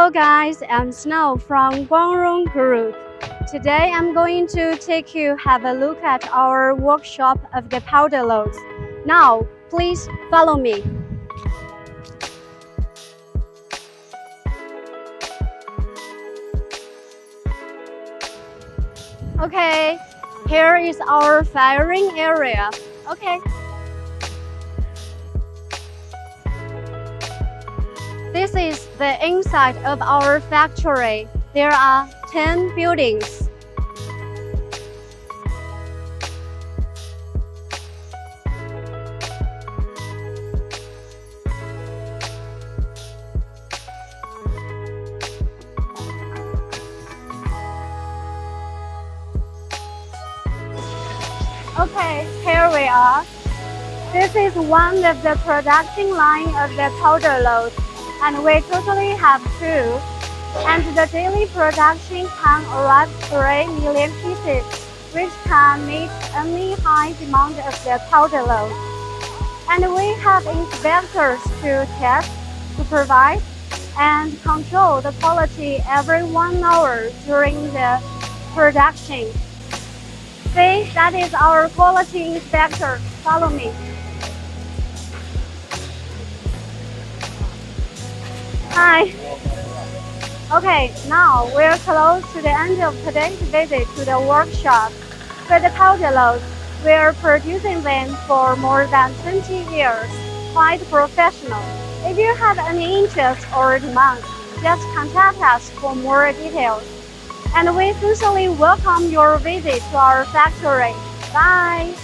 Hello guys, I'm Snow from Guangrong Group. Today I'm going to take you have a look at our workshop of the powder loads. Now, please follow me. Okay, here is our firing area. Okay. This is the inside of our factory. There are 10 buildings. Okay, here we are. This is one of the production line of the powder load, and we totally have two. And the daily production can arrive 3 million pieces, which can meet any high demand of the powder load. And we have inspectors to test, supervise, and control the quality every 1 hour during the production. See, that is our quality inspector. Follow me. Hi. Okay, now we're close to the end of today's visit to the workshop. For the powder loads, we're producing them for more than 20 years, quite professional. If you have any interest or demand, just contact us for more details. And we sincerely welcome your visit to our factory. Bye!